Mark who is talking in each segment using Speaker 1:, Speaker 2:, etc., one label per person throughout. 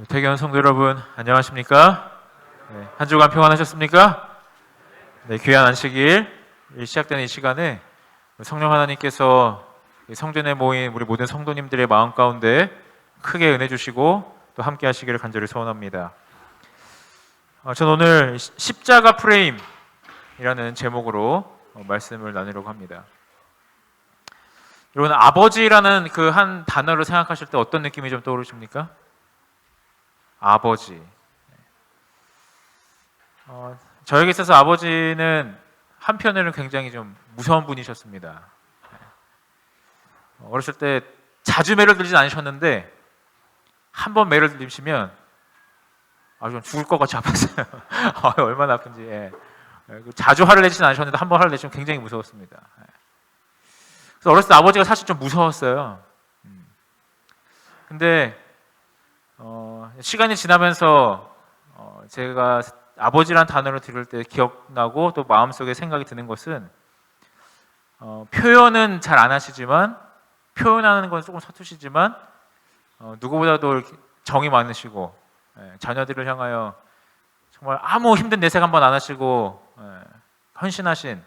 Speaker 1: 태교한 성도 여러분, 안녕하십니까? 한 주간 평안하셨습니까? 귀한 안식일 시작되는 이 시간에 성령 하나님께서 성전에 모인 우리 모든 성도님들의 마음 가운데 크게 은혜 주시고 또 함께 하시기를 간절히 소원합니다. 저는 오늘 십자가 프레임이라는 제목으로 말씀을 나누려고 합니다. 여러분, 아버지라는 그 한 단어를 생각하실 때 어떤 느낌이 좀 떠오르십니까? 아버지. 저에게 있어서 아버지는 한편으로는 굉장히 좀 무서운 분이셨습니다. 어렸을 때 자주 매를 들진 않으셨는데 한 번 매를 들리시면 좀 죽을 것 같이 아팠어요. 얼마나 아픈지. 자주 화를 내지는 않으셨는데 한 번 화를 내시면 굉장히 무서웠습니다. 그래서 어렸을 때 아버지가 사실 좀 무서웠어요. 근데 시간이 지나면서 제가 아버지란 단어를 들을 때 기억나고 또 마음속에 생각이 드는 것은 표현은 잘 안 하시지만 표현하는 건 조금 서투시지만 누구보다도 정이 많으시고 자녀들을 향하여 정말 아무 힘든 내색 한번 안 하시고 헌신하신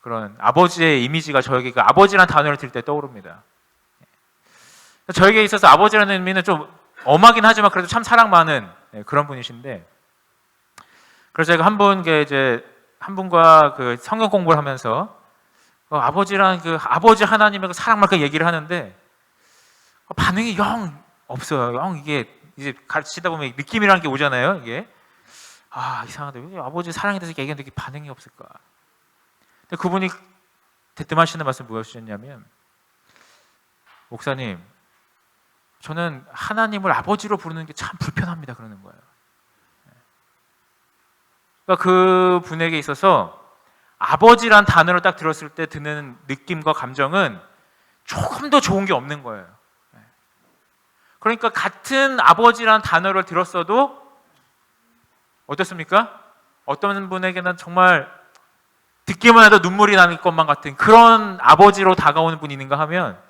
Speaker 1: 그런 아버지의 이미지가 저에게 그 아버지란 단어를 들을 때 떠오릅니다. 저에게 있어서 아버지라는 의미는 좀 엄하긴 하지만 그래도 참 사랑 많은 그런 분이신데, 그래서 제가 한 분과 그 성경 공부를 하면서 아버지란 그 아버지 하나님의 그 사랑만 그 얘기를 하는데 반응이 영 없어요. 영 이게 이제 가르치다 보면 느낌이라는 게 오잖아요. 이게 이상하다. 왜 아버지 사랑에 대해서 얘기하는데 반응이 없을까? 근데 그분이 대뜸하시는 말씀 무엇이었냐면, 목사님, 저는 하나님을 아버지로 부르는 게 참 불편합니다. 그러는 거예요. 그러니까 그 분에게 있어서 아버지란 단어를 딱 들었을 때 드는 느낌과 감정은 조금 더 좋은 게 없는 거예요. 그러니까 같은 아버지란 단어를 들었어도 어떻습니까? 어떤 분에게는 정말 듣기만 해도 눈물이 나는 것만 같은 그런 아버지로 다가오는 분이 있는가 하면,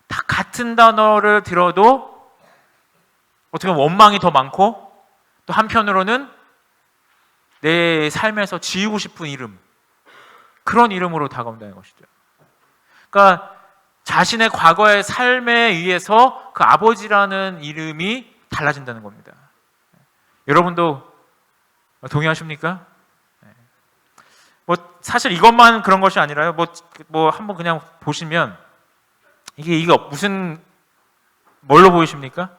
Speaker 1: 다 같은 단어를 들어도 어떻게 보면 원망이 더 많고 또 한편으로는 내 삶에서 지우고 싶은 이름, 그런 이름으로 다가온다는 것이죠. 그러니까 자신의 과거의 삶에 의해서 그 아버지라는 이름이 달라진다는 겁니다. 여러분도 동의하십니까? 사실 이것만 그런 것이 아니라요. 한번 그냥 보시면 이게 무슨 뭘로 보이십니까?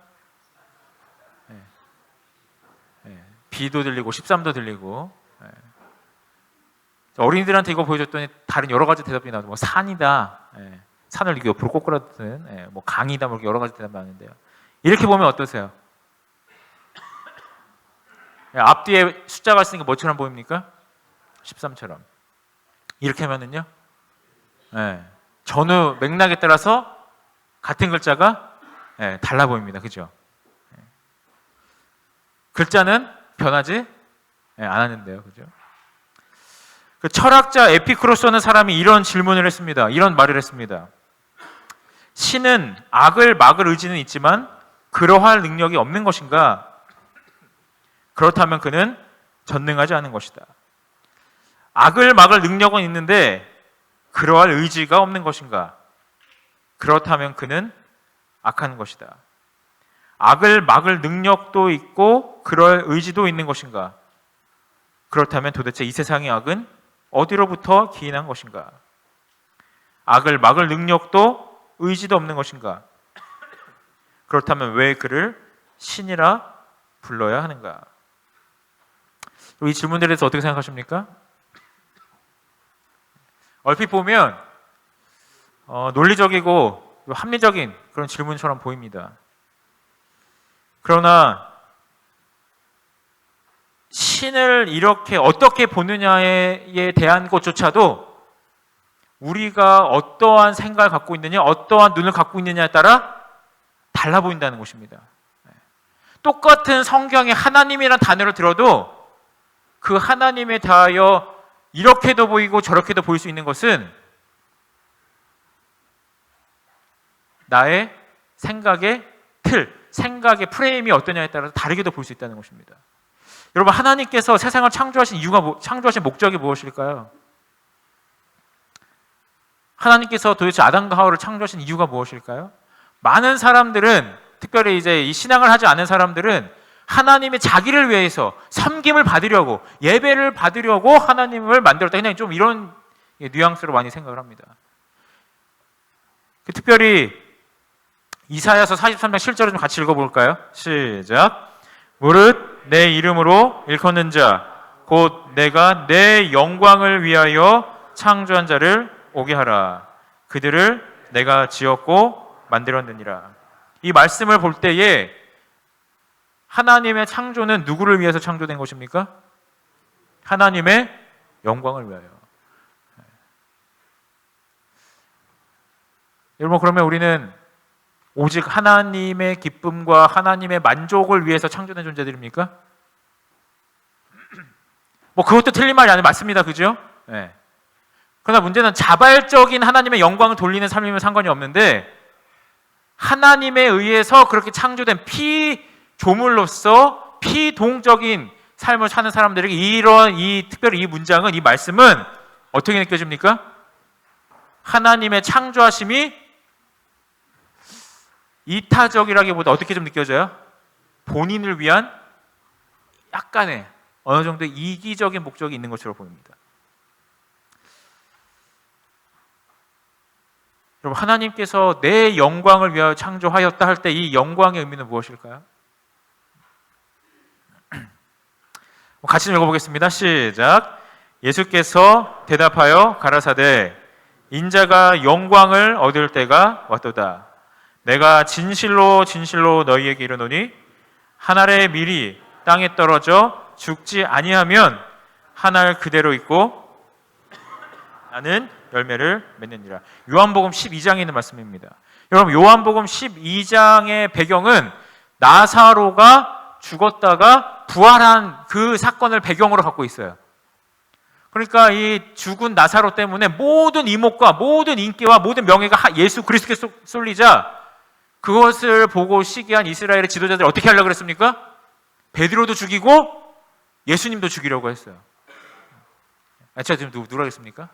Speaker 1: B도 들리고 13도 들리고. 어린이들한테 이거 보여줬더니 다른 여러 가지 대답이 나오고, 산이다, 산을 이렇게 옆으로 꼬꾸라든, 강이다, 이렇게 여러 가지 대답이 나오는데요. 이렇게 보면 어떠세요? 앞뒤에 숫자가 있으니까 뭐처럼 보입니까? 13처럼. 이렇게 하면은요, 전후 맥락에 따라서 같은 글자가 달라 보입니다. 그죠? 글자는 변하지 않았는데요. 그죠? 그 철학자 에피쿠로스라는 사람이 이런 질문을 했습니다. 이런 말을 했습니다. 신은 악을 막을 의지는 있지만 그러할 능력이 없는 것인가? 그렇다면 그는 전능하지 않은 것이다. 악을 막을 능력은 있는데 그러할 의지가 없는 것인가? 그렇다면 그는 악한 것이다. 악을 막을 능력도 있고 그럴 의지도 있는 것인가? 그렇다면 도대체 이 세상의 악은 어디로부터 기인한 것인가? 악을 막을 능력도 의지도 없는 것인가? 그렇다면 왜 그를 신이라 불러야 하는가? 이 질문들에 대해서 어떻게 생각하십니까? 얼핏 보면 논리적이고 합리적인 그런 질문처럼 보입니다. 그러나 신을 이렇게 어떻게 보느냐에 대한 것조차도 우리가 어떠한 생각을 갖고 있느냐, 어떠한 눈을 갖고 있느냐에 따라 달라 보인다는 것입니다. 똑같은 성경의 하나님이라는 단어를 들어도 그 하나님에 대하여 이렇게도 보이고 저렇게도 보일 수 있는 것은 나의 생각의 틀, 생각의 프레임이 어떠냐에 따라서 다르게도 볼 수 있다는 것입니다. 여러분, 하나님께서 세상을 창조하신 이유가 창조하신 목적이 무엇일까요? 하나님께서 도대체 아담과 하와를 창조하신 이유가 무엇일까요? 많은 사람들은, 특별히 이제 이 신앙을 하지 않은 사람들은 하나님의 자기를 위해서 섬김을 받으려고, 예배를 받으려고 하나님을 만들었다. 그냥 좀 이런 뉘앙스로 많이 생각을 합니다. 특별히 이사야서 43장 7절을 좀 같이 읽어볼까요? 시작. 무릇 내 이름으로 일컫는 자, 곧 내가 내 영광을 위하여 창조한 자를 오게 하라. 그들을 내가 지었고 만들었느니라. 이 말씀을 볼 때에 하나님의 창조는 누구를 위해서 창조된 것입니까? 하나님의 영광을 위하여. 여러분, 그러면 우리는 오직 하나님의 기쁨과 하나님의 만족을 위해서 창조된 존재들입니까? 뭐 그것도 틀린 말이 아니에요. 맞습니다. 그죠? 네. 그러나 문제는 자발적인 하나님의 영광을 돌리는 삶이면 상관이 없는데, 하나님에 의해서 그렇게 창조된 피조물로서 피동적인 삶을 사는 사람들에게 특별히 이 문장은, 이 말씀은 어떻게 느껴집니까? 하나님의 창조하심이 이타적이라기보다 어떻게 좀 느껴져요? 본인을 위한 약간의 어느 정도의 이기적인 목적이 있는 것으로 보입니다. 여러분, 하나님께서 내 영광을 위하여 창조하였다 할 때 이 영광의 의미는 무엇일까요? 같이 좀 읽어보겠습니다. 시작. 예수께서 대답하여 가라사대 인자가 영광을 얻을 때가 왔도다. 내가 진실로 진실로 너희에게 이르노니 한 알의 밀이 땅에 떨어져 죽지 아니하면 한 알 그대로 있고 나는 열매를 맺느니라. 요한복음 12장에 있는 말씀입니다. 여러분, 요한복음 12장의 배경은 나사로가 죽었다가 부활한 그 사건을 배경으로 갖고 있어요. 그러니까 이 죽은 나사로 때문에 모든 이목과 모든 인기와 모든 명예가 예수 그리스도께 쏠리자 그것을 보고 시기한 이스라엘의 지도자들이 어떻게 하려고 그랬습니까? 베드로도 죽이고 예수님도 죽이려고 했어요. 제가 지금 누구라고 했습니까?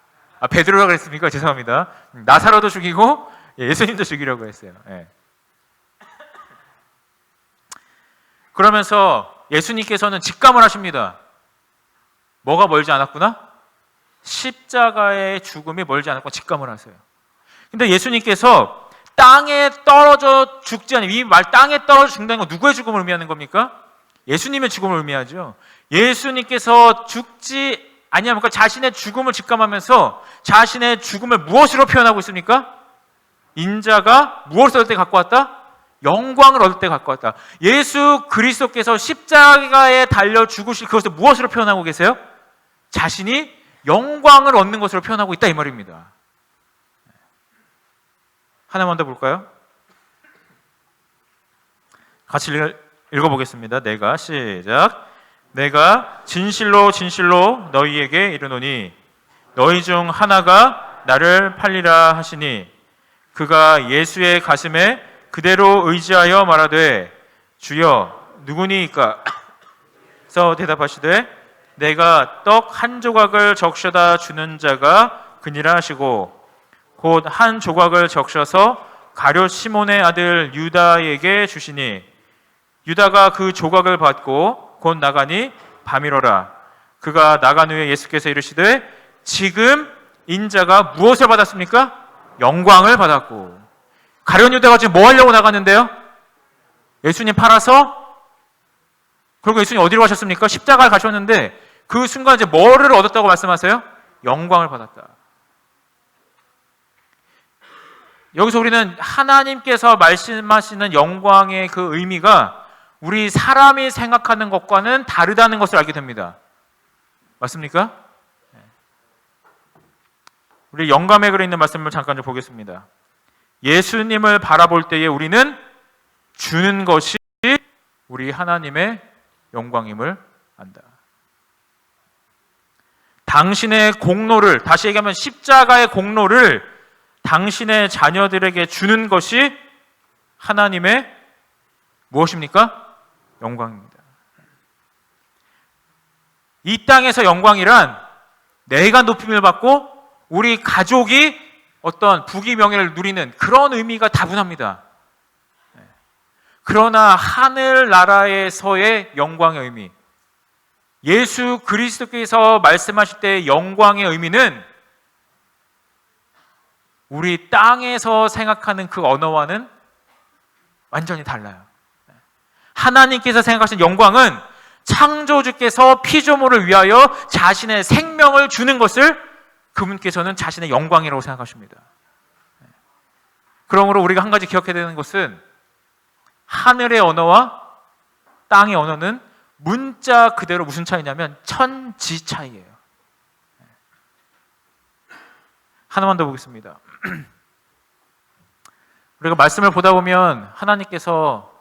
Speaker 1: 베드로라고 그랬습니까? 죄송합니다. 나사로도 죽이고 예수님도 죽이려고 했어요. 네. 그러면서 예수님께서는 직감을 하십니다. 뭐가 멀지 않았구나? 십자가의 죽음이 멀지 않았구나 직감을 하세요. 근데 예수님께서 땅에 떨어져 죽지 않으면, 이 말 땅에 떨어져 죽는다는 건 누구의 죽음을 의미하는 겁니까? 예수님의 죽음을 의미하죠. 예수님께서 죽지 아니하면 자신의 죽음을 직감하면서 자신의 죽음을 무엇으로 표현하고 있습니까? 인자가 무엇을 얻을 때 갖고 왔다? 영광을 얻을 때 갖고 왔다. 예수 그리스도께서 십자가에 달려 죽으실 그것을 무엇으로 표현하고 계세요? 자신이 영광을 얻는 것으로 표현하고 있다, 이 말입니다. 하나만 더 볼까요? 같이 읽어보겠습니다. 내가 시작. 내가 진실로 진실로 너희에게 이르노니 너희 중 하나가 나를 팔리라 하시니 그가 예수의 가슴에 그대로 의지하여 말하되 주여 누구니이까? 서 대답하시되 내가 떡 한 조각을 적셔다 주는 자가 그니라 하시고 곧 한 조각을 적셔서 가룟 시몬의 아들 유다에게 주시니 유다가 그 조각을 받고 곧 나가니 밤이로라. 그가 나간 후에 예수께서 이르시되 지금 인자가 무엇을 받았습니까? 영광을 받았고. 가룟 유다가 지금 뭐 하려고 나갔는데요? 예수님 팔아서, 그리고 예수님 어디로 가셨습니까? 십자가를 가셨는데 그 순간 이제 뭐를 얻었다고 말씀하세요? 영광을 받았다. 여기서 우리는 하나님께서 말씀하시는 영광의 그 의미가 우리 사람이 생각하는 것과는 다르다는 것을 알게 됩니다. 맞습니까? 우리 영감에 글에 있는 말씀을 잠깐 좀 보겠습니다. 예수님을 바라볼 때에 우리는 주는 것이 우리 하나님의 영광임을 안다. 당신의 공로를, 다시 얘기하면 십자가의 공로를 당신의 자녀들에게 주는 것이 하나님의 무엇입니까? 영광입니다. 이 땅에서 영광이란 내가 높임을 받고 우리 가족이 어떤 부귀 명예를 누리는 그런 의미가 다분합니다. 그러나 하늘나라에서의 영광의 의미, 예수 그리스도께서 말씀하실 때 영광의 의미는 우리 땅에서 생각하는 그 언어와는 완전히 달라요. 하나님께서 생각하신 영광은 창조주께서 피조물을 위하여 자신의 생명을 주는 것을 그분께서는 자신의 영광이라고 생각하십니다. 그러므로 우리가 한 가지 기억해야 되는 것은 하늘의 언어와 땅의 언어는 문자 그대로 무슨 차이냐면 천지 차이예요. 하나만 더 보겠습니다. 우리가 말씀을 보다 보면 하나님께서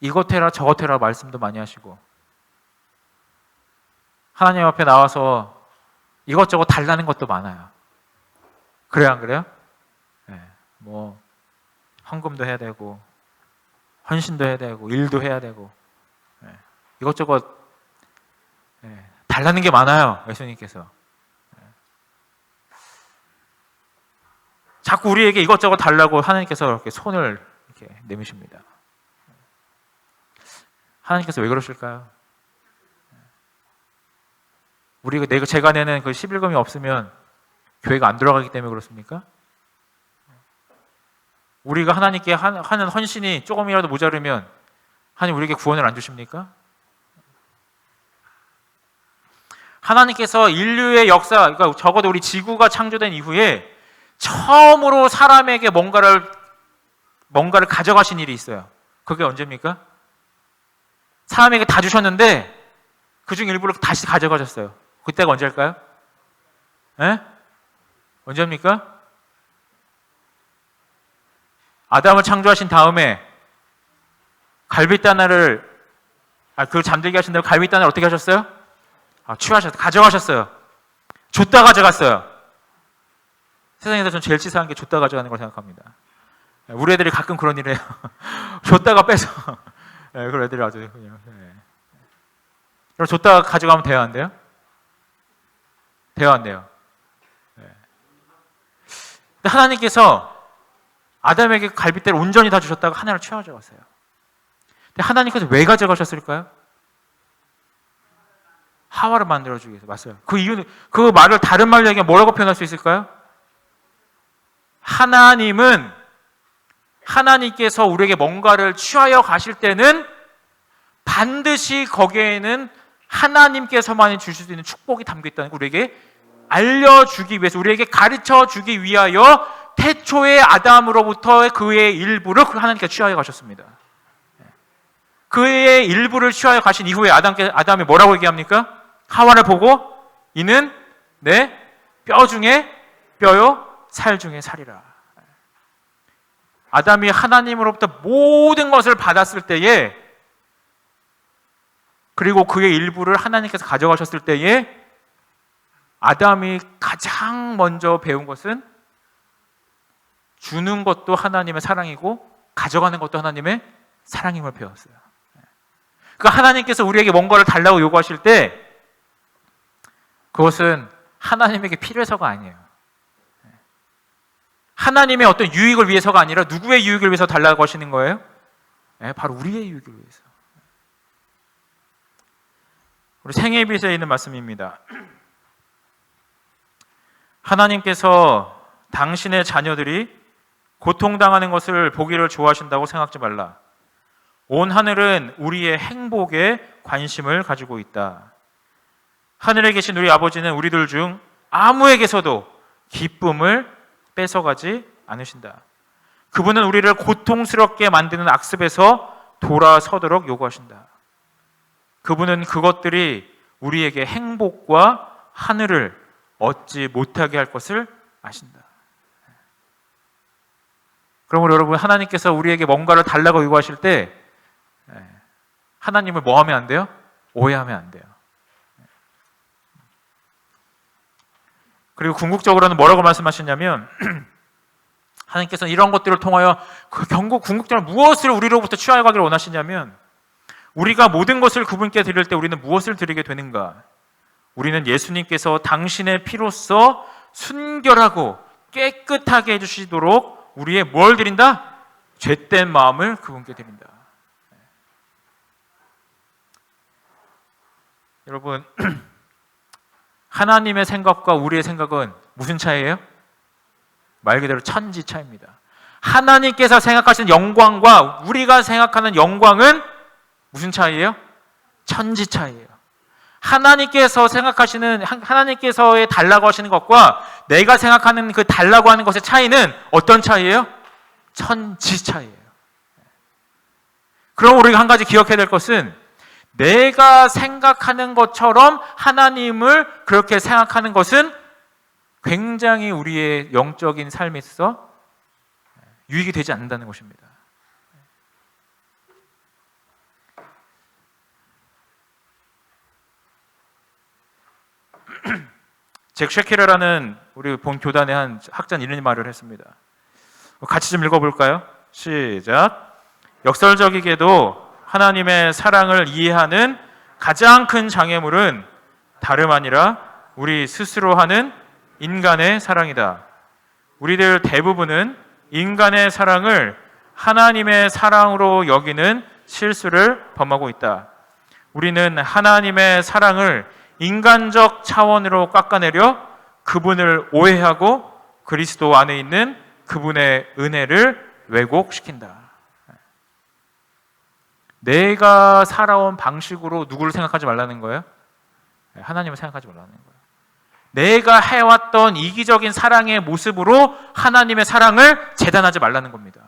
Speaker 1: 이것 해라 저것 해라 말씀도 많이 하시고 하나님 앞에 나와서 이것저것 달라는 것도 많아요. 그래요, 안 그래요? 네, 뭐 헌금도 해야 되고 헌신도 해야 되고 일도 해야 되고 이것저것 달라는 게 많아요. 예수님께서 자꾸 우리에게 이것저것 달라고 하나님께서 이렇게 손을 이렇게 내미십니다. 하나님께서 왜 그러실까요? 우리가 제가 내는 그 11금이 없으면 교회가 안 들어가기 때문에 그렇습니까? 우리가 하나님께 하는 헌신이 조금이라도 모자르면 하나님 우리에게 구원을 안 주십니까? 하나님께서 인류의 역사, 그러니까 적어도 우리 지구가 창조된 이후에 처음으로 사람에게 뭔가를 가져가신 일이 있어요. 그게 언제입니까? 사람에게 다 주셨는데 그중 일부를 다시 가져가셨어요. 그때가 언제일까요? 언제입니까? 아담을 창조하신 다음에 그 잠들게 하신 다음에 갈빗단을 어떻게 하셨어요? 가져가셨어요. 줬다 가져갔어요. 세상에서 전 제일 치사한 게 줬다 가져가는 걸 생각합니다. 우리 애들이 가끔 그런 일을 해요. 줬다가 빼서. 그런 애들이 아주 그냥. 그럼 줬다가 가져가면 돼요, 안 돼요? 돼요, 안 돼요? 근데 하나님께서 아담에게 갈빗대를 온전히 다 주셨다가 하나를 취하져갔어요. 근데 하나님께서 왜 가져가셨을까요? 하와를 만들어주기 위해서. 맞아요. 그 이유는, 그 말을 다른 말로 얘기하면 뭐라고 표현할 수 있을까요? 하나님께서 우리에게 뭔가를 취하여 가실 때는 반드시 거기에는 하나님께서만이 주실 수 있는 축복이 담겨 있다는 걸 우리에게 알려주기 위해서, 우리에게 가르쳐주기 위하여 태초의 아담으로부터 그의 일부를 하나님께서 취하여 가셨습니다. 그의 일부를 취하여 가신 이후에 아담이 뭐라고 얘기합니까? 하와를 보고 이는 내 뼈 중에 뼈요 살 중에 살이라. 아담이 하나님으로부터 모든 것을 받았을 때에, 그리고 그의 일부를 하나님께서 가져가셨을 때에 아담이 가장 먼저 배운 것은 주는 것도 하나님의 사랑이고 가져가는 것도 하나님의 사랑임을 배웠어요. 그러니까 하나님께서 우리에게 뭔가를 달라고 요구하실 때 그것은 하나님에게 필요해서가 아니에요. 하나님의 어떤 유익을 위해서가 아니라 누구의 유익을 위해서 달라고 하시는 거예요? 바로 우리의 유익을 위해서. 우리 생애비서에 있는 말씀입니다. 하나님께서 당신의 자녀들이 고통당하는 것을 보기를 좋아하신다고 생각지 말라. 온 하늘은 우리의 행복에 관심을 가지고 있다. 하늘에 계신 우리 아버지는 우리들 중 아무에게서도 기쁨을 뺏어가지 않으신다. 그분은 우리를 고통스럽게 만드는 악습에서 돌아서도록 요구하신다. 그분은 그것들이 우리에게 행복과 하늘을 얻지 못하게 할 것을 아신다. 그러므로 여러분, 하나님께서 우리에게 뭔가를 달라고 요구하실 때 하나님을 뭐 하면 안 돼요? 오해하면 안 돼요. 그리고 궁극적으로는 뭐라고 말씀하시냐면 하나님께서는 이런 것들을 통하여 그 경고 궁극적으로 무엇을 우리로부터 취하여가기를 원하시냐면, 우리가 모든 것을 그분께 드릴 때 우리는 무엇을 드리게 되는가? 우리는 예수님께서 당신의 피로써 순결하고 깨끗하게 해주시도록 우리의 뭘 드린다? 죄된 마음을 그분께 드린다. 여러분, 하나님의 생각과 우리의 생각은 무슨 차이예요? 말 그대로 천지 차이입니다. 하나님께서 생각하시는 영광과 우리가 생각하는 영광은 무슨 차이예요? 천지 차이예요. 하나님께서 생각하시는, 하나님께서의 달라고 하시는 것과 내가 생각하는 그 달라고 하는 것의 차이는 어떤 차이예요? 천지 차이예요. 그럼 우리가 한 가지 기억해야 될 것은, 내가 생각하는 것처럼 하나님을 그렇게 생각하는 것은 굉장히 우리의 영적인 삶에 있어서 유익이 되지 않는다는 것입니다. 잭 셰키레라는 우리 본 교단의 한 학자는 이런 말을 했습니다. 같이 좀 읽어볼까요? 시작. 역설적이게도 하나님의 사랑을 이해하는 가장 큰 장애물은 다름 아니라 우리 스스로 하는 인간의 사랑이다. 우리들 대부분은 인간의 사랑을 하나님의 사랑으로 여기는 실수를 범하고 있다. 우리는 하나님의 사랑을 인간적 차원으로 깎아내려 그분을 오해하고 그리스도 안에 있는 그분의 은혜를 왜곡시킨다. 내가 살아온 방식으로 누구를 생각하지 말라는 거예요? 하나님을 생각하지 말라는 거예요. 내가 해왔던 이기적인 사랑의 모습으로 하나님의 사랑을 재단하지 말라는 겁니다.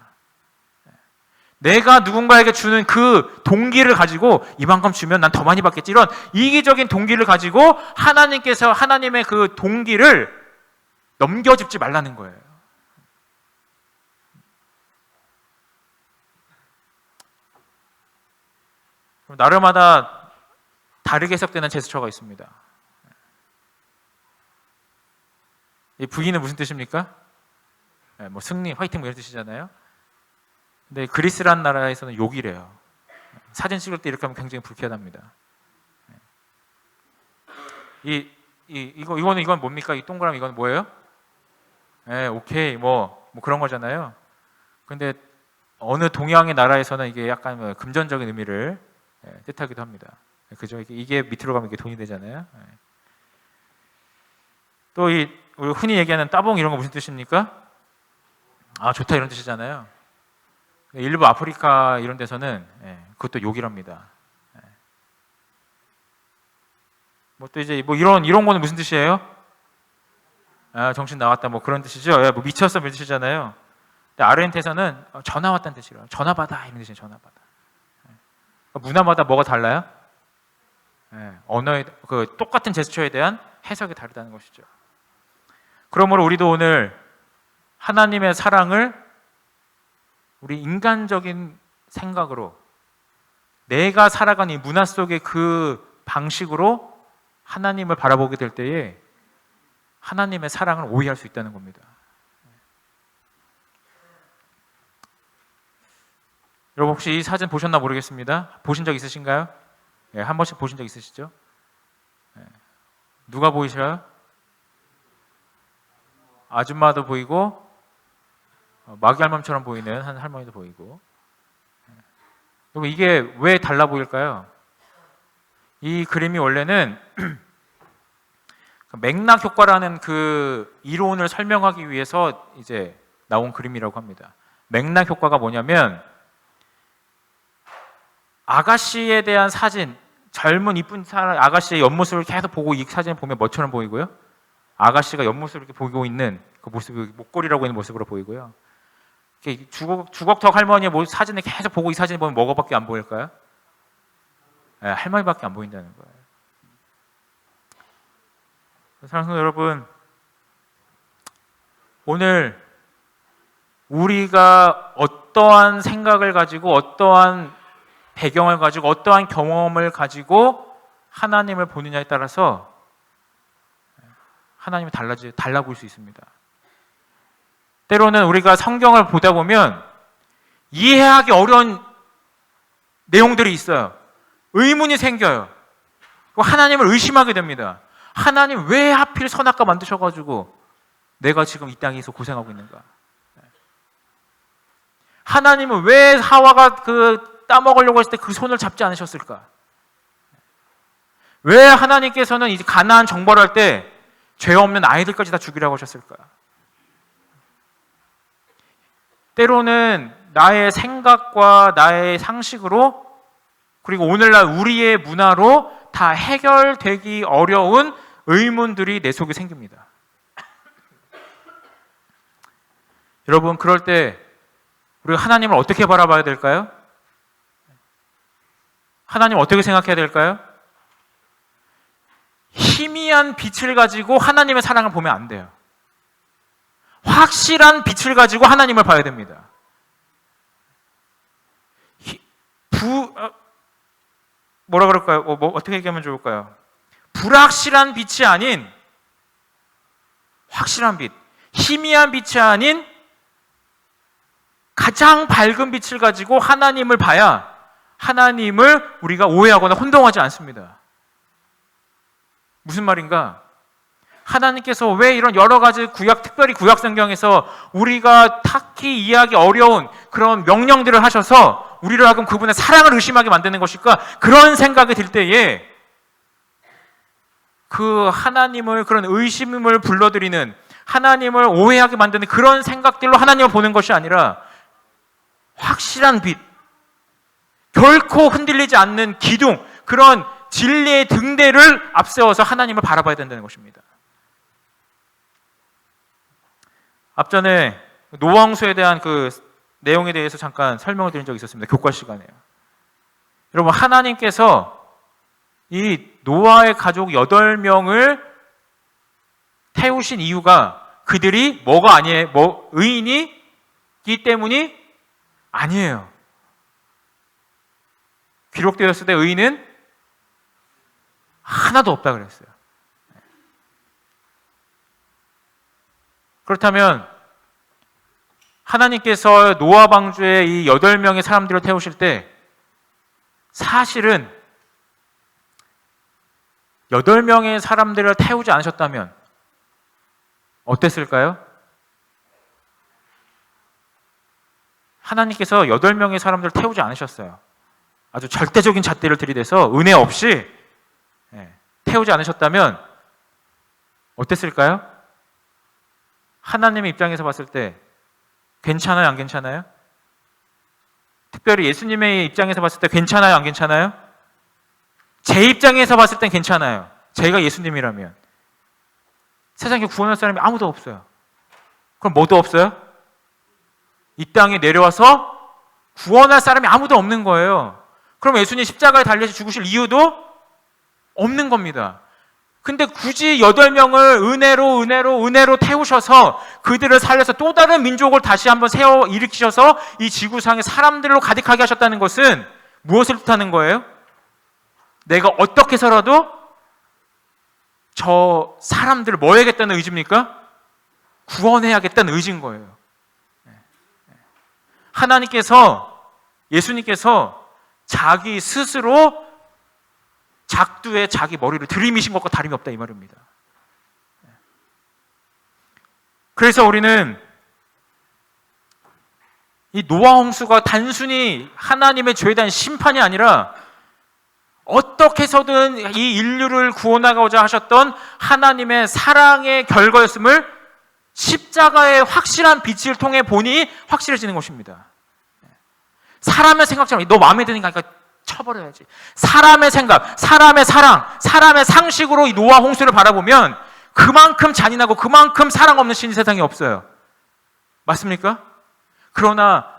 Speaker 1: 내가 누군가에게 주는 그 동기를 가지고 이만큼 주면 난 더 많이 받겠지, 이런 이기적인 동기를 가지고 하나님께서 하나님의 그 동기를 넘겨짚지 말라는 거예요. 나름마다 다르게 해석되는 제스처가 있습니다. 이 V는 무슨 뜻입니까? 뭐 승리, 화이팅 뭐 이런 뜻이잖아요. 근데 그리스라는 나라에서는 욕이래요. 사진 찍을 때 이렇게 하면 굉장히 불쾌하답니다. 이건 뭡니까? 이 동그라미 이건 뭐예요? 오케이 뭐 그런 거잖아요. 근데 어느 동양의 나라에서는 이게 약간 금전적인 의미를 뜻하기도 합니다. 그죠? 이게 밑으로 가면 이게 돈이 되잖아요. 또 우리 흔히 얘기하는 따봉 이런 거 무슨 뜻입니까? 아, 좋다 이런 뜻이잖아요. 일부 아프리카 이런 데서는 그것도 욕이랍니다. 뭐 또 이제 뭐 이런 거는 무슨 뜻이에요? 아, 정신 나갔다 뭐 그런 뜻이죠. 뭐 미쳤어 이런 뜻이잖아요. 근데 아르헨티나에서는 전화 왔다는 뜻이래요. 전화 받아 이런 뜻이에요. 전화 받아. 문화마다 뭐가 달라요? 언어의 그 똑같은 제스처에 대한 해석이 다르다는 것이죠. 그러므로 우리도 오늘 하나님의 사랑을 우리 인간적인 생각으로, 내가 살아가는 이 문화 속의 그 방식으로 하나님을 바라보게 될 때에 하나님의 사랑을 오해할 수 있다는 겁니다. 여러분 혹시 이 사진 보셨나 모르겠습니다. 보신 적 있으신가요? 한 번씩 보신 적 있으시죠? 누가 보이셔요? 아줌마도 보이고 마귀 할멈처럼 보이는 한 할머니도 보이고. 그리고 이게 왜 달라 보일까요? 이 그림이 원래는 맥락 효과라는 그 이론을 설명하기 위해서 이제 나온 그림이라고 합니다. 맥락 효과가 뭐냐면, 아가씨에 대한 사진, 젊은 이쁜 아가씨의 옆모습을 계속 보고 이 사진을 보면 뭐처럼 보이고요? 아가씨가 옆모습을 이렇게 보고 있는 그 모습이 목걸이라고 있는 모습으로 보이고요. 주걱턱 할머니의 사진을 계속 보고 이 사진을 보면 뭐가밖에 안 보일까요? 할머니밖에 안 보인다는 거예요. 사랑하는 여러분, 오늘 우리가 어떠한 생각을 가지고, 어떠한 배경을 가지고, 어떠한 경험을 가지고 하나님을 보느냐에 따라서 하나님이 달라 보일 수 있습니다. 때로는 우리가 성경을 보다 보면 이해하기 어려운 내용들이 있어요. 의문이 생겨요. 하나님을 의심하게 됩니다. 하나님 왜 하필 선악과 만드셔가지고 내가 지금 이 땅에서 고생하고 있는가? 하나님은 왜 하와가 따먹으려고 했을 때 그 손을 잡지 않으셨을까? 왜 하나님께서는 이제 가나안 정벌할 때 죄 없는 아이들까지 다 죽이라고 하셨을까? 때로는 나의 생각과 나의 상식으로, 그리고 오늘날 우리의 문화로 다 해결되기 어려운 의문들이 내 속에 생깁니다. 여러분, 그럴 때 우리가 하나님을 어떻게 바라봐야 될까요? 하나님 어떻게 생각해야 될까요? 희미한 빛을 가지고 하나님의 사랑을 보면 안 돼요. 확실한 빛을 가지고 하나님을 봐야 됩니다. 뭐라 그럴까요? 어떻게 얘기하면 좋을까요? 불확실한 빛이 아닌 확실한 빛, 희미한 빛이 아닌 가장 밝은 빛을 가지고 하나님을 봐야 하나님을 우리가 오해하거나 혼동하지 않습니다. 무슨 말인가? 하나님께서 왜 이런 여러 가지 특별히 구약 성경에서 우리가 딱히 이해하기 어려운 그런 명령들을 하셔서 우리를 하여금 그분의 사랑을 의심하게 만드는 것일까? 그런 생각이 들 때에 그 하나님을, 그런 의심을 불러들이는, 하나님을 오해하게 만드는 그런 생각들로 하나님을 보는 것이 아니라 확실한 빛, 결코 흔들리지 않는 기둥, 그런 진리의 등대를 앞세워서 하나님을 바라봐야 된다는 것입니다. 앞전에 노아홍수에 대한 그 내용에 대해서 잠깐 설명을 드린 적이 있었습니다. 교과 시간에요. 여러분, 하나님께서 이 노아의 가족 8명을 태우신 이유가 그들이 뭐가 아니에요? 의인이기 때문이 아니에요. 기록되었을 때 의인은 하나도 없다 그랬어요. 그렇다면 하나님께서 노아 방주에 이 8명의 사람들을 태우실 때 사실은 8명의 사람들을 태우지 않으셨다면 어땠을까요? 하나님께서 8명의 사람들을 태우지 않으셨어요. 아주 절대적인 잣대를 들이대서 은혜 없이 태우지 않으셨다면 어땠을까요? 하나님의 입장에서 봤을 때 괜찮아요, 안 괜찮아요? 특별히 예수님의 입장에서 봤을 때 괜찮아요, 안 괜찮아요? 제 입장에서 봤을 땐 괜찮아요. 제가 예수님이라면. 세상에 구원할 사람이 아무도 없어요. 그럼 뭐도 없어요? 이 땅에 내려와서 구원할 사람이 아무도 없는 거예요. 그럼 예수님 십자가에 달려서 죽으실 이유도 없는 겁니다. 근데 굳이 8명을 은혜로 태우셔서 그들을 살려서 또 다른 민족을 다시 한번 일으키셔서 이 지구상의 사람들로 가득하게 하셨다는 것은 무엇을 뜻하는 거예요? 내가 어떻게 해서라도 저 사람들을 뭐 해야겠다는 의지입니까? 구원해야겠다는 의지인 거예요. 예수님께서 자기 스스로 작두에 자기 머리를 들이미신 것과 다름이 없다 이 말입니다. 그래서 우리는 이 노아 홍수가 단순히 하나님의 죄에 대한 심판이 아니라 어떻게 해서든 이 인류를 구원하고자 하셨던 하나님의 사랑의 결과였음을 십자가의 확실한 빛을 통해 보니 확실해지는 것입니다. 사람의 생각처럼 너 마음에 드니까 쳐버려야지. 사람의 생각, 사람의 사랑, 사람의 상식으로 이 노아 홍수를 바라보면 그만큼 잔인하고 그만큼 사랑 없는 신이 세상에 없어요. 맞습니까? 그러나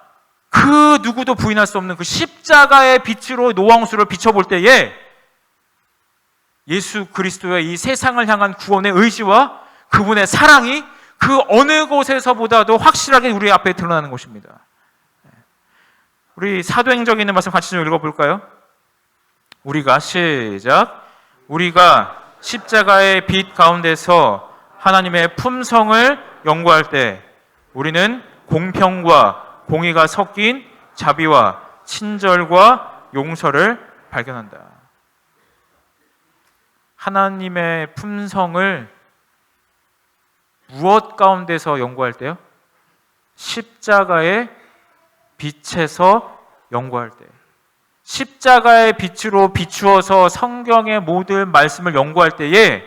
Speaker 1: 그 누구도 부인할 수 없는 그 십자가의 빛으로 노아 홍수를 비춰볼 때에 예수 그리스도의 이 세상을 향한 구원의 의지와 그분의 사랑이 그 어느 곳에서보다도 확실하게 우리 앞에 드러나는 것입니다. 우리 사도행전에 있는 말씀 같이 좀 읽어볼까요? 우리가 십자가의 빛 가운데서 하나님의 품성을 연구할 때 우리는 공평과 공의가 섞인 자비와 친절과 용서를 발견한다. 하나님의 품성을 무엇 가운데서 연구할 때요? 십자가의 빛에서 연구할 때. 십자가의 빛으로 비추어서 성경의 모든 말씀을 연구할 때에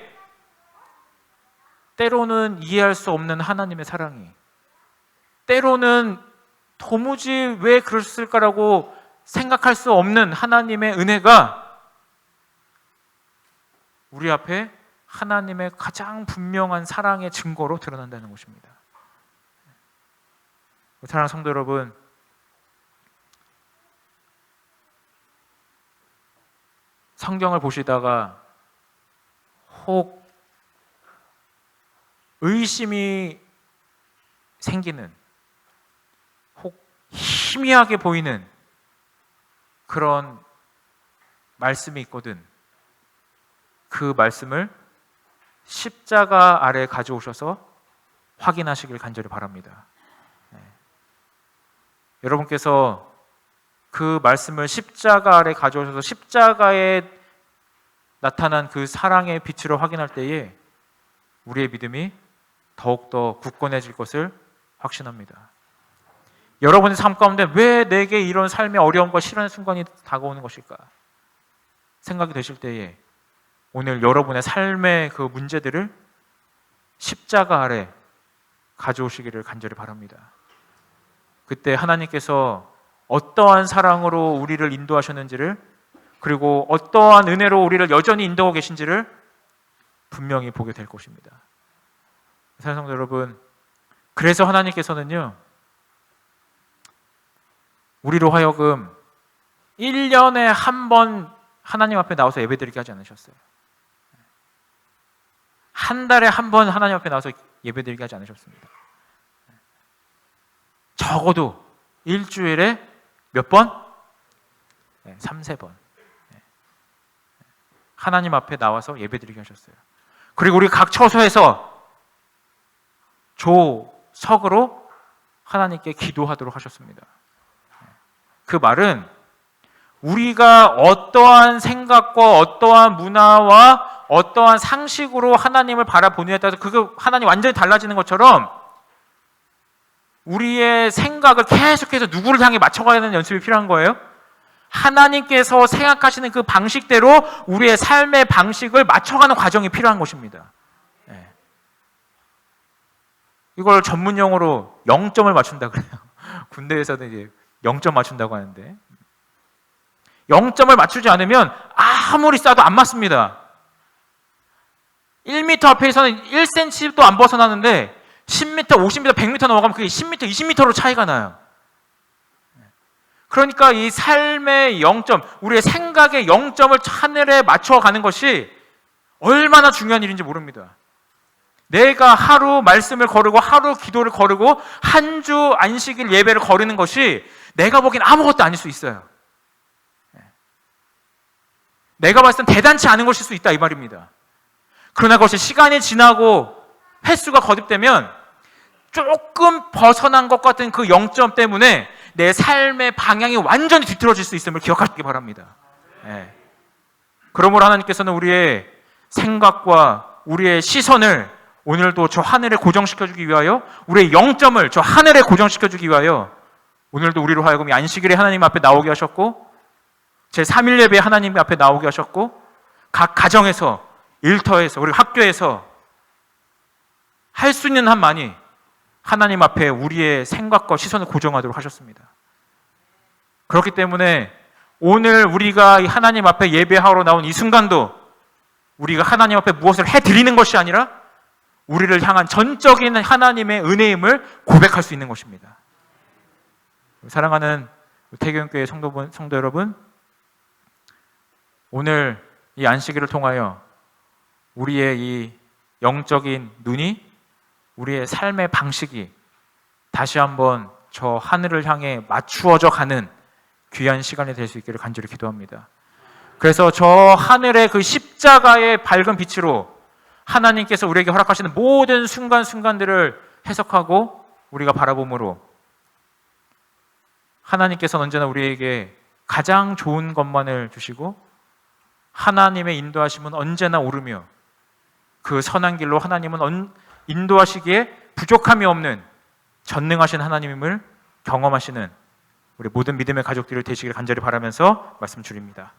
Speaker 1: 때로는 이해할 수 없는 하나님의 사랑이, 때로는 도무지 왜 그랬을까라고 생각할 수 없는 하나님의 은혜가 우리 앞에 하나님의 가장 분명한 사랑의 증거로 드러난다는 것입니다. 사랑하는 성도 여러분, 성경을 보시다가 혹 의심이 생기는, 혹 희미하게 보이는 그런 말씀이 있거든. 그 말씀을 십자가 아래 가져오셔서 확인하시길 간절히 바랍니다. 여러분께서 그 말씀을 십자가 아래 가져오셔서 십자가에 나타난 그 사랑의 빛으로 확인할 때에 우리의 믿음이 더욱더 굳건해질 것을 확신합니다. 여러분의 삶 가운데 왜 내게 이런 삶의 어려움과 시련의 순간이 다가오는 것일까 생각이 되실 때에 오늘 여러분의 삶의 그 문제들을 십자가 아래 가져오시기를 간절히 바랍니다. 그때 하나님께서 어떠한 사랑으로 우리를 인도하셨는지를, 그리고 어떠한 은혜로 우리를 여전히 인도하고 계신지를 분명히 보게 될 것입니다. 사랑하는 성도 여러분, 그래서 하나님께서는요, 우리로 하여금 1년에 한 번 하나님 앞에 나와서 예배드리게 하지 않으셨어요. 한 달에 한 번 하나님 앞에 나와서 예배드리게 하지 않으셨습니다. 적어도 일주일에 몇 번? 3-4번. 하나님 앞에 나와서 예배드리게 하셨어요. 그리고 우리 각 처소에서 조석으로 하나님께 기도하도록 하셨습니다. 그 말은 우리가 어떠한 생각과 어떠한 문화와 어떠한 상식으로 하나님을 바라보느냐에 따라서 그게 하나님 완전히 달라지는 것처럼 우리의 생각을 계속해서 누구를 향해 맞춰가야 하는 연습이 필요한 거예요. 하나님께서 생각하시는 그 방식대로 우리의 삶의 방식을 맞춰가는 과정이 필요한 것입니다. 이걸 전문 용어로 0점을 맞춘다 그래요. 군대에서는 이제 0점 맞춘다고 하는데 0점을 맞추지 않으면 아무리 싸도 안 맞습니다. 1m 앞에서는 1cm도 안 벗어나는데 10m, 50m, 100m 넘어가면 그게 10m, 20m로 차이가 나요. 그러니까 이 삶의 0점, 우리의 생각의 0점을 하늘에 맞춰가는 것이 얼마나 중요한 일인지 모릅니다. 내가 하루 말씀을 거르고 하루 기도를 거르고 한 주 안식일 예배를 거르는 것이 내가 보기엔 아무것도 아닐 수 있어요. 내가 봤을 땐 대단치 않은 것일 수 있다 이 말입니다. 그러나 그것이 시간이 지나고 횟수가 거듭되면 조금 벗어난 것 같은 그 0점 때문에 내 삶의 방향이 완전히 뒤틀어질 수 있음을 기억하시기 바랍니다. 그러므로 하나님께서는 우리의 생각과 우리의 시선을 오늘도 저 하늘에 고정시켜주기 위하여, 우리의 0점을 저 하늘에 고정시켜주기 위하여 오늘도 우리로 하여금 이 안식일에 하나님 앞에 나오게 하셨고 제3일 예배에 하나님 앞에 나오게 하셨고 각 가정에서, 일터에서, 우리 학교에서 할 수 있는 한 많이 하나님 앞에 우리의 생각과 시선을 고정하도록 하셨습니다. 그렇기 때문에 오늘 우리가 하나님 앞에 예배하러 나온 이 순간도 우리가 하나님 앞에 무엇을 해드리는 것이 아니라 우리를 향한 전적인 하나님의 은혜임을 고백할 수 있는 것입니다. 사랑하는 태교교회 성도 여러분, 오늘 이 안식일을 통하여 우리의 이 영적인 눈이, 우리의 삶의 방식이 다시 한번 저 하늘을 향해 맞추어져 가는 귀한 시간이 될 수 있기를 간절히 기도합니다. 그래서 저 하늘의 그 십자가의 밝은 빛으로 하나님께서 우리에게 허락하시는 모든 순간순간들을 해석하고 우리가 바라봄으로 하나님께서는 언제나 우리에게 가장 좋은 것만을 주시고 하나님의 인도하심은 언제나 오르며 그 선한 길로 하나님은 인도하시기에 부족함이 없는 전능하신 하나님임을 경험하시는 우리 모든 믿음의 가족들을 되시길 간절히 바라면서 말씀 드립니다.